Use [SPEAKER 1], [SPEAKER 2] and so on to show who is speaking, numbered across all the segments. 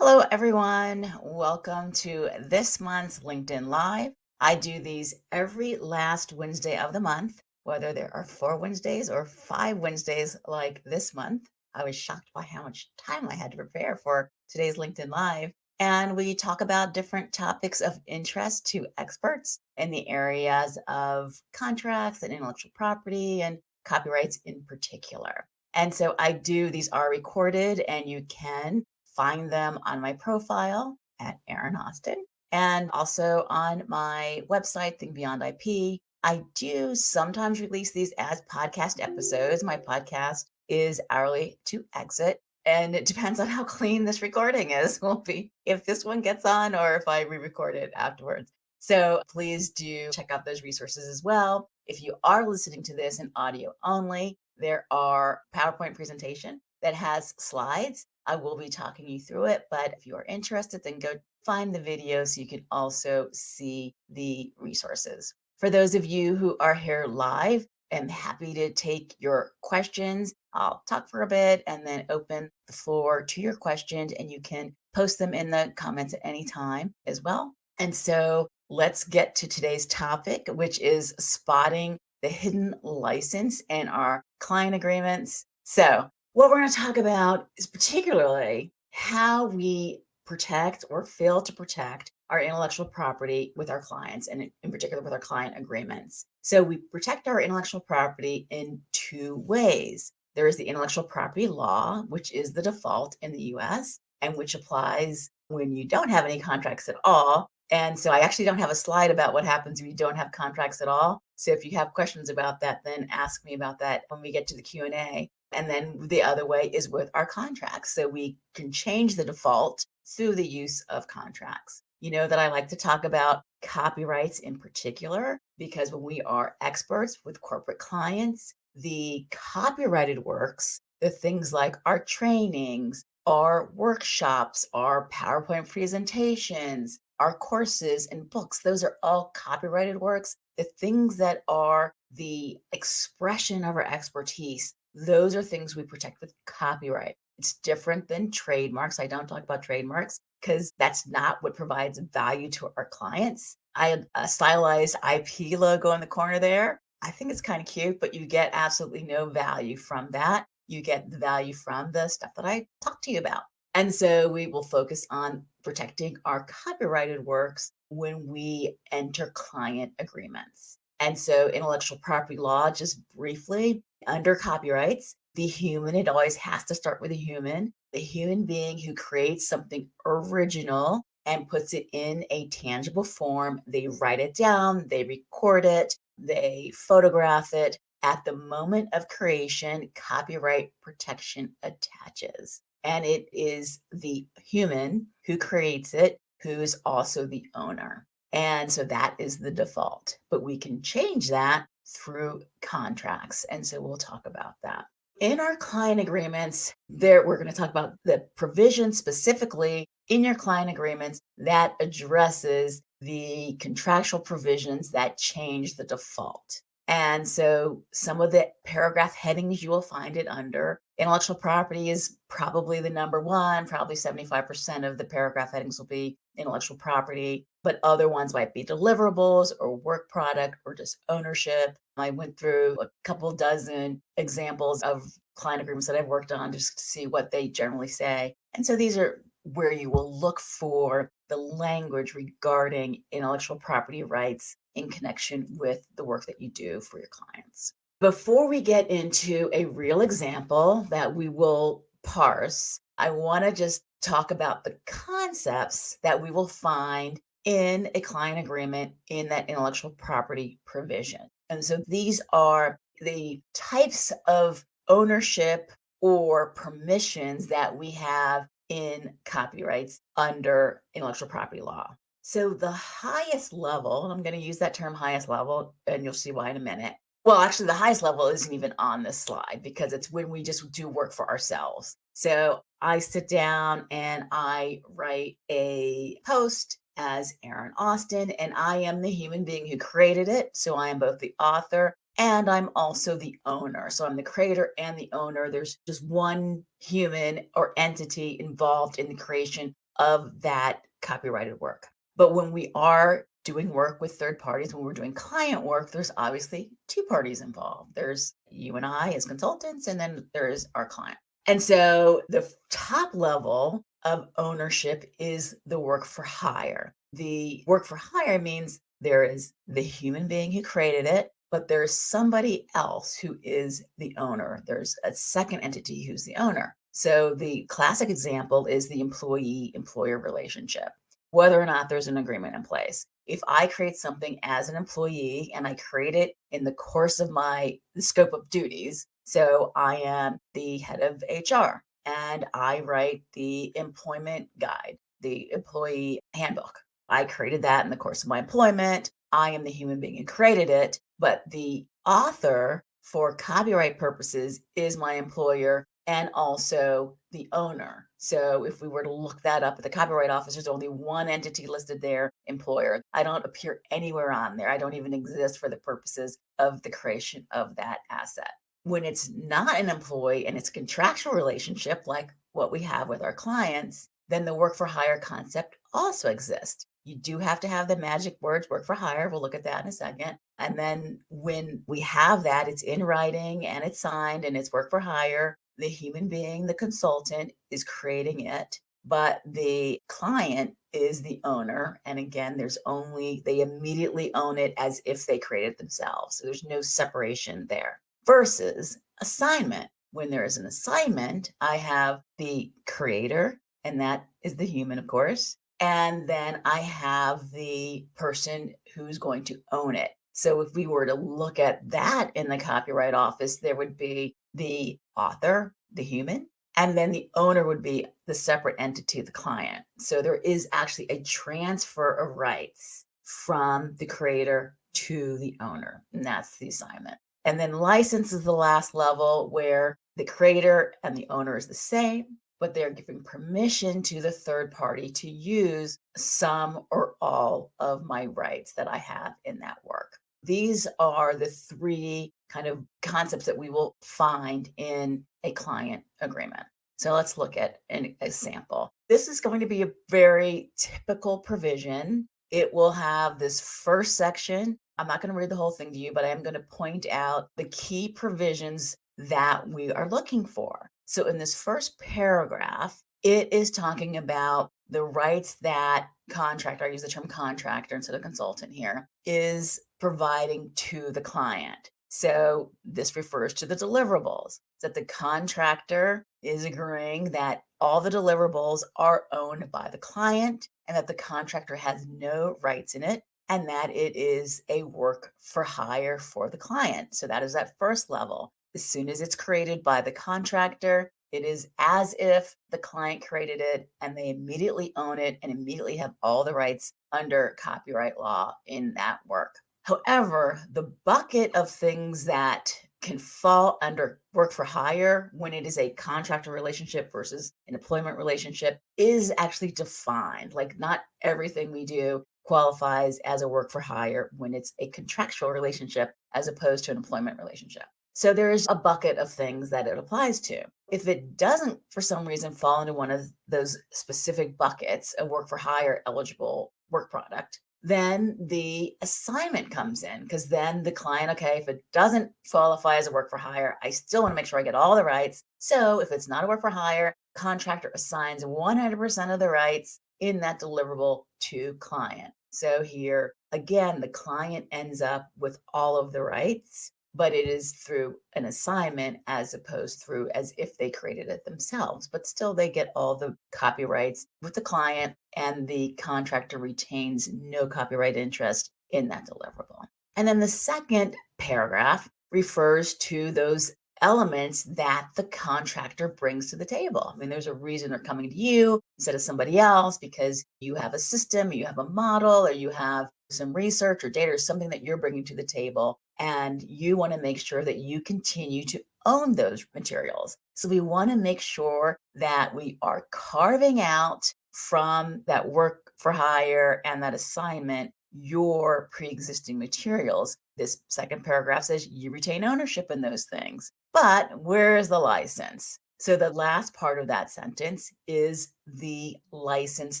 [SPEAKER 1] Hello, everyone. Welcome to this month's LinkedIn Live. I do these every last Wednesday of the month, whether there are 4 Wednesdays or 5 Wednesdays like this month. I was shocked by how much time I had to prepare for today's LinkedIn Live. And we talk about different topics of interest to experts in the areas of contracts and intellectual property and copyrights in particular. And so these are recorded and you can find them on my profile at Erin Austin and also on my website, Think Beyond IP. I do sometimes release these as podcast episodes. My podcast is hourly to exit. And it depends on how clean this recording is, will be if this one gets on or if I re-record it afterwards. So please do check out those resources as well. If you are listening to this in audio only, there are PowerPoint presentation that has slides. I will be talking you through it, but if you are interested, then go find the video so you can also see the resources. For those of you who are here live, I'm happy to take your questions. I'll talk for a bit and then open the floor to your questions, and you can post them in the comments at any time as well. And so let's get to today's topic, which is spotting the hidden license in our client agreements. So what we're going to talk about is particularly how we protect or fail to protect our intellectual property with our clients, and in particular with our client agreements. So we protect our intellectual property in two ways. There is the intellectual property law, which is the default in the US and which applies when you don't have any contracts at all. And so I actually don't have a slide about what happens if you don't have contracts at all. So if you have questions about that, then ask me about that when we get to the Q&A. And then the other way is with our contracts. So we can change the default through the use of contracts. You know that I like to talk about copyrights in particular, because when we are experts with corporate clients, the copyrighted works, the things like our trainings, our workshops, our PowerPoint presentations, our courses and books, those are all copyrighted works. The things that are the expression of our expertise, those are things we protect with copyright. It's different than trademarks. I don't talk about trademarks because that's not what provides value to our clients. I had a stylized IP logo in the corner there. I think it's kind of cute, but you get absolutely no value from that. You get the value from the stuff that I talked to you about. And so we will focus on protecting our copyrighted works when we enter client agreements. And so intellectual property law, just briefly, under copyrights, it always has to start with the human being who creates something original and puts it in a tangible form. They write it down, they record it, they photograph it. At the moment of creation, copyright protection attaches. And it is the human who creates it who is also the owner. And so that is the default. But we can change that through contracts. And so we'll talk about that. In our client agreements, we're going to talk about the provision specifically in your client agreements that addresses the contractual provisions that change the default. And so some of the paragraph headings you will find it under. Intellectual property is probably the number one, probably 75% of the paragraph headings will be intellectual property, but other ones might be deliverables or work product or just ownership. I went through a couple dozen examples of client agreements that I've worked on just to see what they generally say. And so these are where you will look for the language regarding intellectual property rights in connection with the work that you do for your clients. Before we get into a real example that we will parse, I want to just talk about the concepts that we will find in a client agreement in that intellectual property provision. And so these are the types of ownership or permissions that we have in copyrights under intellectual property law. So the highest level, and I'm going to use that term highest level, and you'll see why in a minute. Well, actually, the highest level isn't even on this slide because it's when we just do work for ourselves. So I sit down and I write a post as Erin Austin, and I am the human being who created it. So I am both the author and I'm also the owner. So I'm the creator and the owner. There's just one human or entity involved in the creation of that copyrighted work. But when we are doing work with third parties, when we're doing client work, there's obviously two parties involved. There's you and I as consultants, and then there's our client. And so the top level of ownership is the work for hire. The work for hire means there is the human being who created it, but there's somebody else who is the owner. There's a second entity who's the owner. So the classic example is the employee employer relationship, whether or not there's an agreement in place. If I create something as an employee and I create it in the course of my the scope of duties, so I am the head of HR and I write the employment guide, the employee handbook. I created that in the course of my employment. I am the human being who created it, but the author for copyright purposes is my employer and also the owner. So if we were to look that up at the Copyright Office, there's only one entity listed there, employer. I don't appear anywhere on there. I don't even exist for the purposes of the creation of that asset. When it's not an employee and it's a contractual relationship, like what we have with our clients, then the work for hire concept also exists. You do have to have the magic words work for hire. We'll look at that in a second. And then when we have that, it's in writing and it's signed and it's work for hire. The human being, the consultant, is creating it, but the client is the owner. And again, they immediately own it as if they created it themselves. So there's no separation there. Versus assignment. When there is an assignment, I have the creator, and that is the human, of course. And then I have the person who's going to own it. So if we were to look at that in the Copyright Office, there would be the author, the human, and then the owner would be the separate entity, the client. So there is actually a transfer of rights from the creator to the owner, and that's the assignment. And then license is the last level where the creator and the owner is the same, but they're giving permission to the third party to use some or all of my rights that I have in that work. These are the three kind of concepts that we will find in a client agreement. So let's look at an example. This is going to be a very typical provision. It will have this first section. I'm not going to read the whole thing to you, but I am going to point out the key provisions that we are looking for. So in this first paragraph, it is talking about the rights that contractor, I use the term contractor instead of consultant here, is providing to the client. So this refers to the deliverables, that the contractor is agreeing that all the deliverables are owned by the client and that the contractor has no rights in it and that it is a work for hire for the client. So that is that first level. As soon as it's created by the contractor, it is as if the client created it and they immediately own it and immediately have all the rights under copyright law in that work. However, the bucket of things that can fall under work for hire when it is a contractor relationship versus an employment relationship is actually defined. Like, not everything we do qualifies as a work for hire when it's a contractual relationship as opposed to an employment relationship. So there's a bucket of things that it applies to. If it doesn't, for some reason, fall into one of those specific buckets, a work for hire eligible work product, then the assignment comes in because then the client, okay, if it doesn't qualify as a work for hire, I still want to make sure I get all the rights. So if it's not a work for hire, contractor assigns 100% of the rights in that deliverable to client. So here, again, the client ends up with all of the rights, but it is through an assignment as opposed through as if they created it themselves. But still, they get all the copyrights with the client, and the contractor retains no copyright interest in that deliverable. And then the second paragraph refers to those elements that the contractor brings to the table. I mean, there's a reason they're coming to you instead of somebody else because you have a system, you have a model, or you have some research or data or something that you're bringing to the table. And you want to make sure that you continue to own those materials. So we want to make sure that we are carving out from that work for hire and that assignment your pre-existing materials. This second paragraph says you retain ownership in those things. But where is the license? So the last part of that sentence is the license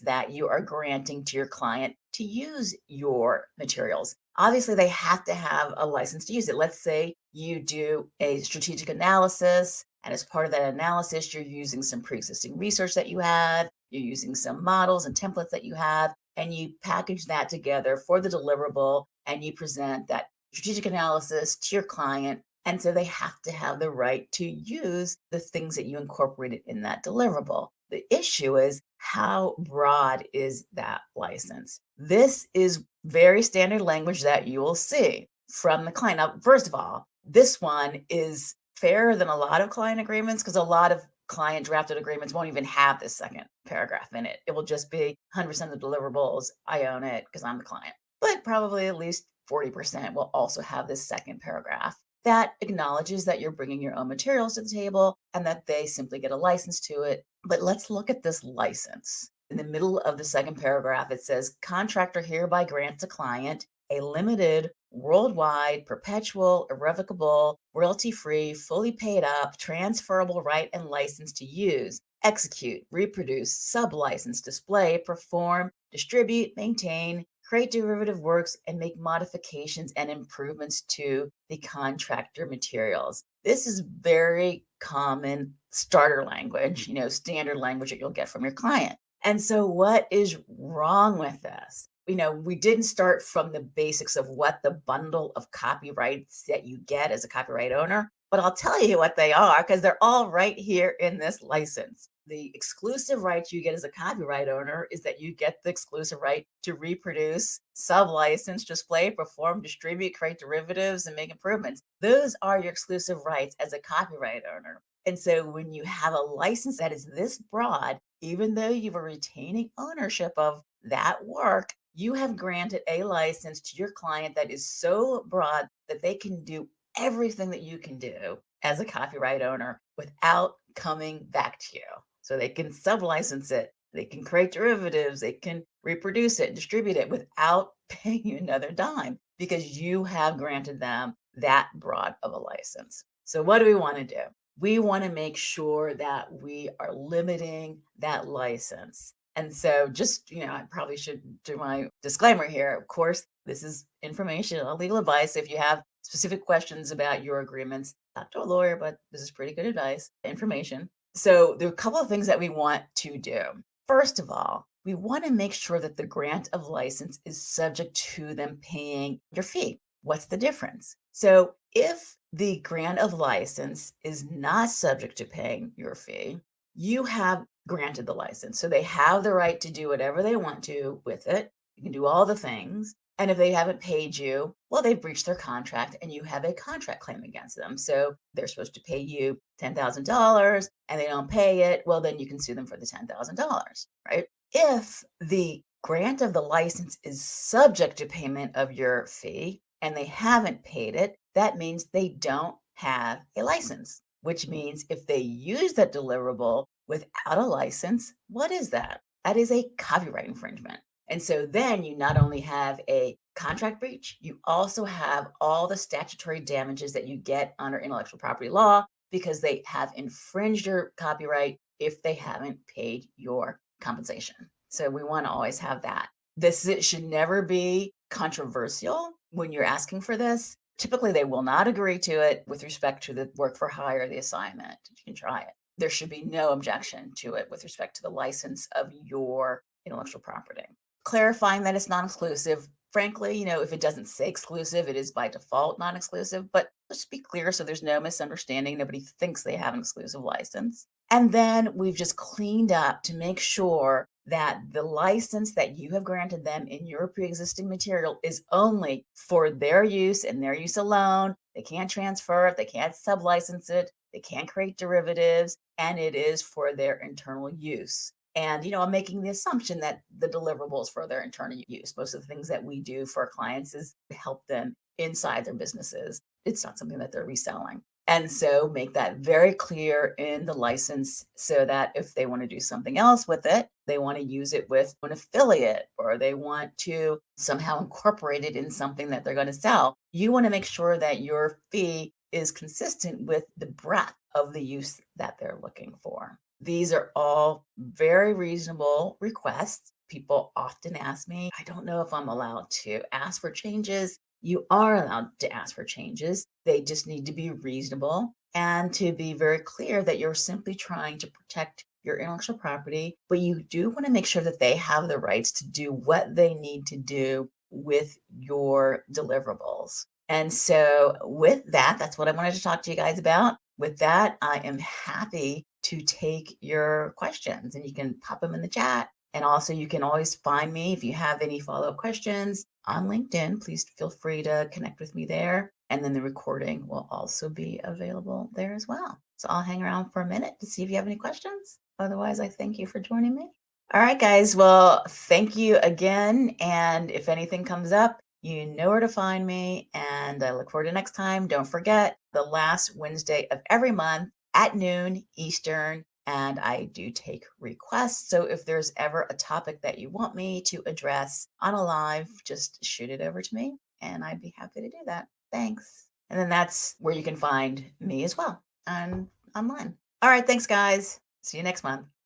[SPEAKER 1] that you are granting to your client to use your materials. Obviously, they have to have a license to use it. Let's say you do a strategic analysis, and as part of that analysis, you're using some pre existing research that you had, you're using some models and templates that you have, and you package that together for the deliverable, and you present that strategic analysis to your client. And so they have to have the right to use the things that you incorporated in that deliverable. The issue is, how broad is that license? This is very standard language that you will see from the client. Now, first of all, this one is fairer than a lot of client agreements because a lot of client drafted agreements won't even have this second paragraph in it. It will just be 100% of the deliverables. I own it because I'm the client. But probably at least 40% will also have this second paragraph that acknowledges that you're bringing your own materials to the table and that they simply get a license to it. But let's look at this license. In the middle of the second paragraph, it says, contractor hereby grants a client a limited, worldwide, perpetual, irrevocable, royalty-free, fully paid up, transferable right and license to use, execute, reproduce, sub-license, display, perform, distribute, maintain, create derivative works, and make modifications and improvements to the contractor materials. This is very common starter language, standard language that you'll get from your client. And so, what is wrong with this? We didn't start from the basics of what the bundle of copyrights that you get as a copyright owner, but I'll tell you what they are because they're all right here in this license. The exclusive rights you get as a copyright owner is that you get the exclusive right to reproduce, sub-license, display, perform, distribute, create derivatives, and make improvements. Those are your exclusive rights as a copyright owner. And so when you have a license that is this broad, even though you are retaining ownership of that work, you have granted a license to your client that is so broad that they can do everything that you can do as a copyright owner without coming back to you. So they can sub-license it, they can create derivatives, they can reproduce it, distribute it without paying you another dime because you have granted them that broad of a license. So what do we want to do? We want to make sure that we are limiting that license. And so just, I probably should do my disclaimer here. Of course, this is information, legal advice. If you have specific questions about your agreements, talk to a lawyer, but this is pretty good advice, information. So there are a couple of things that we want to do. First of all, we want to make sure that the grant of license is subject to them paying your fee. What's the difference? So if the grant of license is not subject to paying your fee, you have granted the license. So they have the right to do whatever they want to with it. You can do all the things. And if they haven't paid you, well, they've breached their contract and you have a contract claim against them. So they're supposed to pay you $10,000 and they don't pay it. Well, then you can sue them for the $10,000, right? If the grant of the license is subject to payment of your fee and they haven't paid it, that means they don't have a license, which means if they use that deliverable without a license, what is that? That is a copyright infringement. And so then you not only have a contract breach, you also have all the statutory damages that you get under intellectual property law because they have infringed your copyright if they haven't paid your compensation. So we want to always have that. It should never be controversial when you're asking for this. Typically, they will not agree to it with respect to the work for hire, the assignment. You can try it. There should be no objection to it with respect to the license of your intellectual property. Clarifying that it's non-exclusive. Frankly, if it doesn't say exclusive, it is by default non-exclusive, but let's be clear so there's no misunderstanding. Nobody thinks they have an exclusive license. And then we've just cleaned up to make sure that the license that you have granted them in your pre-existing material is only for their use and their use alone. They can't transfer it, they can't sub-license it, they can't create derivatives, and it is for their internal use. And, I'm making the assumption that the deliverables for their internal use. Most of the things that we do for our clients is to help them inside their businesses. It's not something that they're reselling. And so make that very clear in the license so that if they want to do something else with it, they want to use it with an affiliate or they want to somehow incorporate it in something that they're going to sell. You want to make sure that your fee is consistent with the breadth of the use that they're looking for. These are all very reasonable requests. People often ask me, I don't know if I'm allowed to ask for changes. You are allowed to ask for changes. They just need to be reasonable and to be very clear that you're simply trying to protect your intellectual property, but you do want to make sure that they have the rights to do what they need to do with your deliverables. And so, with that, that's what I wanted to talk to you guys about. With that, I am happy to take your questions and you can pop them in the chat. And also, you can always find me if you have any follow up questions on LinkedIn. Please feel free to connect with me there. And then the recording will also be available there as well. So I'll hang around for a minute to see if you have any questions. Otherwise, I thank you for joining me. All right, guys. Well, thank you again. And if anything comes up, you know where to find me. And I look forward to next time. Don't forget the last Wednesday of every month at noon Eastern. And I do take requests. So if there's ever a topic that you want me to address on a live, just shoot it over to me and I'd be happy to do that. Thanks. And then that's where you can find me as well on online. All right. Thanks, guys. See you next month.